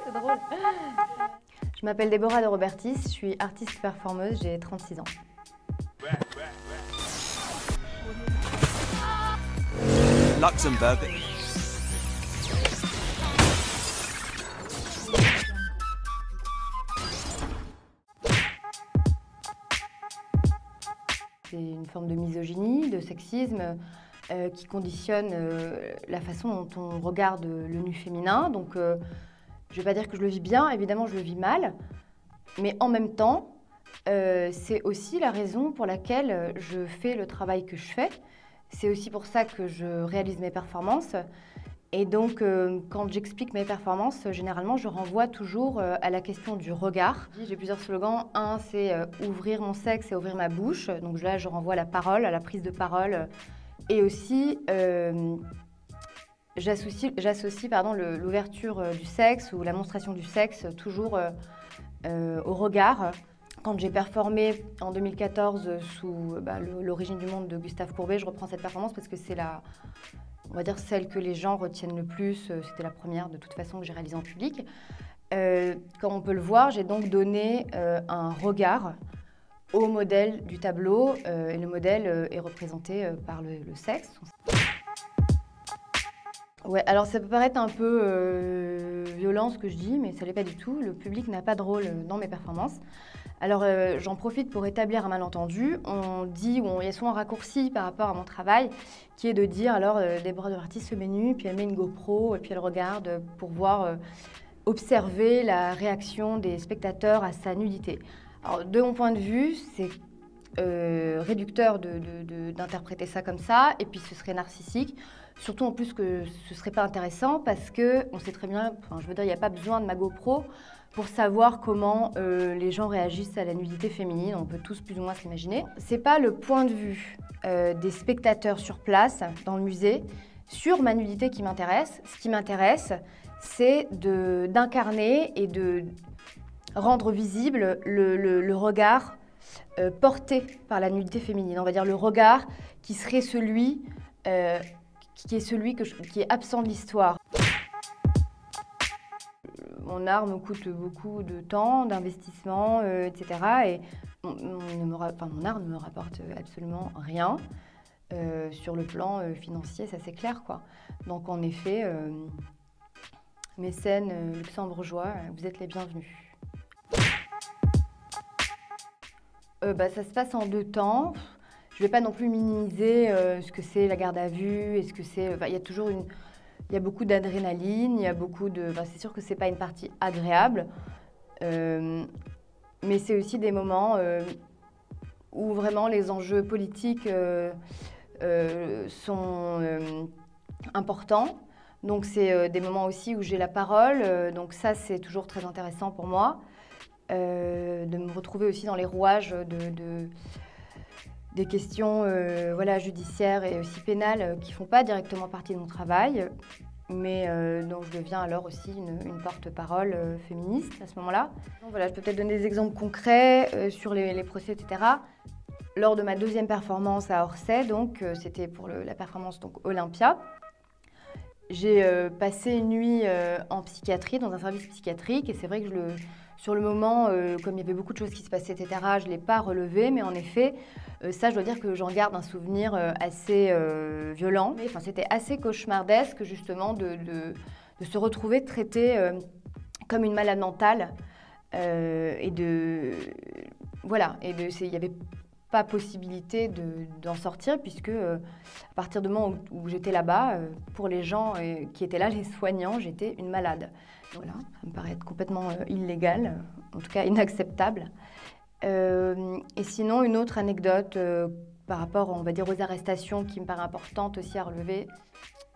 C'est drôle. Je m'appelle Déborah de Robertis, je suis artiste performeuse, j'ai 36 ans. Luxembourg. C'est une forme de misogynie, de sexisme qui conditionne la façon dont on regarde le nu féminin. Donc je ne vais pas dire que je le vis bien, évidemment je le vis mal, mais en même temps, c'est aussi la raison pour laquelle je fais le travail que je fais. C'est aussi pour ça que je réalise mes performances. Et donc, quand j'explique mes performances, généralement, je renvoie toujours à la question du regard. J'ai plusieurs slogans. Un, c'est ouvrir mon sexe et ouvrir ma bouche. Donc là, je renvoie à la parole, à la prise de parole. Et aussi, j'associe l'ouverture du sexe ou la monstration du sexe toujours au regard. Quand j'ai performé en 2014 sous l'origine du monde de Gustave Courbet, je reprends cette performance parce que c'est on va dire celle que les gens retiennent le plus. C'était la première de toute façon que j'ai réalisée en public. Comme on peut le voir, j'ai donc donné un regard au modèle du tableau et le modèle est représenté par le sexe. Ouais, alors ça peut paraître un peu violent ce que je dis, mais ça l'est pas du tout. Le public n'a pas de rôle dans mes performances. Alors j'en profite pour établir un malentendu. Il y a souvent un raccourci par rapport à mon travail qui est de dire alors Déborah de Robertis se met nue, puis elle met une GoPro et puis elle regarde pour voir, observer la réaction des spectateurs à sa nudité. Alors de mon point de vue, c'est réducteur d'interpréter ça comme ça, et puis ce serait narcissique. Surtout en plus que ce serait pas intéressant parce que on sait très bien, je veux dire, il n'y a pas besoin de ma GoPro pour savoir comment les gens réagissent à la nudité féminine. On peut tous plus ou moins s'imaginer. C'est pas le point de vue des spectateurs sur place dans le musée sur ma nudité qui m'intéresse. Ce qui m'intéresse, c'est d'incarner et de rendre visible le regard porté par la nudité féminine. On va dire le regard qui serait celui qui est absent de l'histoire. Mon art me coûte beaucoup de temps, d'investissement, etc. Et mon art ne me rapporte absolument rien sur le plan financier, ça c'est clair, quoi. Donc en effet, mécènes luxembourgeois, vous êtes les bienvenus. Ça se passe en 2 temps. Je ne vais pas non plus minimiser ce que c'est la garde à vue, est-ce que c'est... Il y a beaucoup d'adrénaline, il y a beaucoup de... c'est sûr que ce n'est pas une partie agréable, mais c'est aussi des moments où vraiment les enjeux politiques sont importants. Donc c'est des moments aussi où j'ai la parole, donc ça c'est toujours très intéressant pour moi, de me retrouver aussi dans les rouages des questions judiciaires et aussi pénales qui ne font pas directement partie de mon travail, mais dont je deviens alors aussi une porte-parole féministe à ce moment-là. Donc, voilà, je peux peut-être donner des exemples concrets sur les procès, etc. Lors de ma 2e performance à Orsay, donc c'était pour la performance donc, Olympia, j'ai passé une nuit en psychiatrie, dans un service psychiatrique, et c'est vrai que sur le moment, comme il y avait beaucoup de choses qui se passaient, etc., je ne l'ai pas relevé, mais en effet, ça, je dois dire que j'en garde un souvenir assez violent. Enfin, c'était assez cauchemardesque, justement, de se retrouver traitée comme une malade mentale. Il n'y avait pas possibilité d'en sortir, puisque à partir du moment où j'étais là-bas, pour les gens qui étaient là, les soignants, j'étais une malade. Voilà, ça me paraît être complètement illégal, en tout cas inacceptable. Et sinon, une autre anecdote par rapport, on va dire, aux arrestations qui me paraît importante aussi à relever,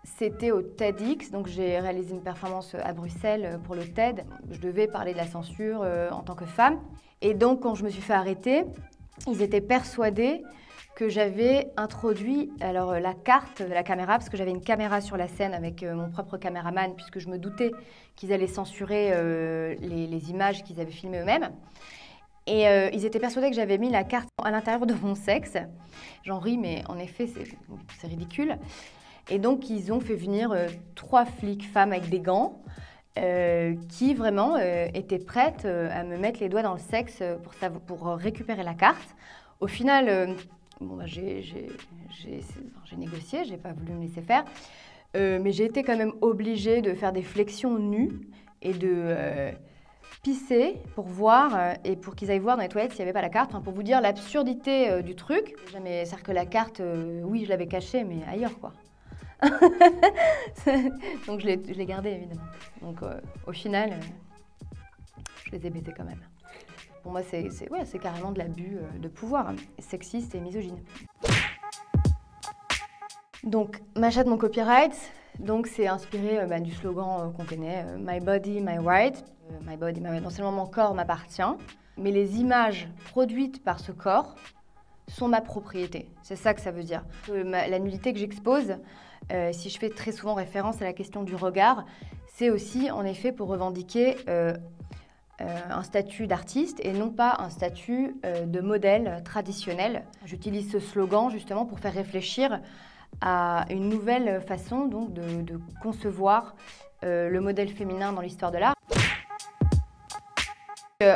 c'était au TEDx. Donc j'ai réalisé une performance à Bruxelles pour le TED. Je devais parler de la censure en tant que femme. Et donc, quand je me suis fait arrêter, ils étaient persuadés que j'avais introduit la carte de la caméra, parce que j'avais une caméra sur la scène avec mon propre caméraman, puisque je me doutais qu'ils allaient censurer les images qu'ils avaient filmées eux-mêmes. Et ils étaient persuadés que j'avais mis la carte à l'intérieur de mon sexe. J'en ris, mais en effet, c'est ridicule. Et donc, ils ont fait venir 3 flics femmes avec des gants. qui vraiment était prête à me mettre les doigts dans le sexe pour récupérer la carte. Au final, j'ai négocié, j'ai pas voulu me laisser faire, mais j'ai été quand même obligée de faire des flexions nues et de pisser pour voir et pour qu'ils aillent voir dans les toilettes s'il n'y avait pas la carte. Enfin, pour vous dire l'absurdité du truc. C'est-à-dire que la carte, oui, je l'avais cachée, mais ailleurs, quoi. Donc je l'ai gardée, évidemment. Donc au final, je les ai baisés quand même. Pour moi, c'est carrément de l'abus de pouvoir, sexiste et misogyne. Donc, ma chatte, mon copyright, donc c'est inspiré du slogan qu'on connaît, My body, my right. My body, my right. Non seulement mon corps m'appartient, mais les images produites par ce corps sont ma propriété. C'est ça que ça veut dire. La nudité que j'expose, si je fais très souvent référence à la question du regard, c'est aussi en effet pour revendiquer un statut d'artiste et non pas un statut de modèle traditionnel. J'utilise ce slogan justement pour faire réfléchir à une nouvelle façon donc, de concevoir le modèle féminin dans l'histoire de l'art.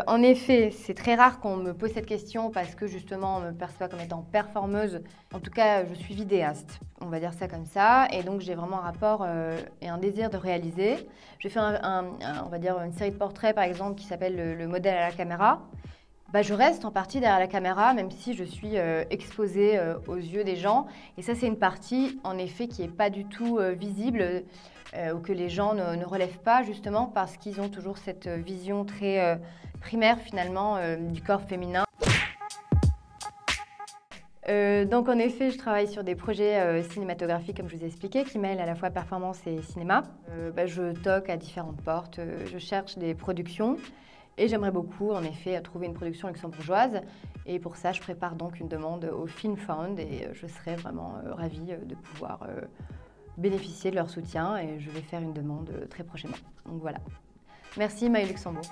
En effet, c'est très rare qu'on me pose cette question parce que justement on me perçoit comme étant performeuse. En tout cas, je suis vidéaste, on va dire ça comme ça. Et donc j'ai vraiment un rapport et un désir de réaliser. J'ai fait on va dire une série de portraits par exemple qui s'appelle le modèle à la caméra. Je reste en partie derrière la caméra même si je suis exposée aux yeux des gens. Et ça c'est une partie en effet qui n'est pas du tout visible ou que les gens ne relèvent pas justement parce qu'ils ont toujours cette vision très primaire finalement du corps féminin. Donc en effet, je travaille sur des projets cinématographiques comme je vous ai expliqué qui mêlent à la fois performance et cinéma. Je toque à différentes portes, je cherche des productions et j'aimerais beaucoup en effet trouver une production luxembourgeoise et pour ça je prépare donc une demande au Film Fund et je serais vraiment ravie de pouvoir bénéficier de leur soutien et je vais faire une demande très prochainement. Donc voilà. Merci Maë Luxembourg.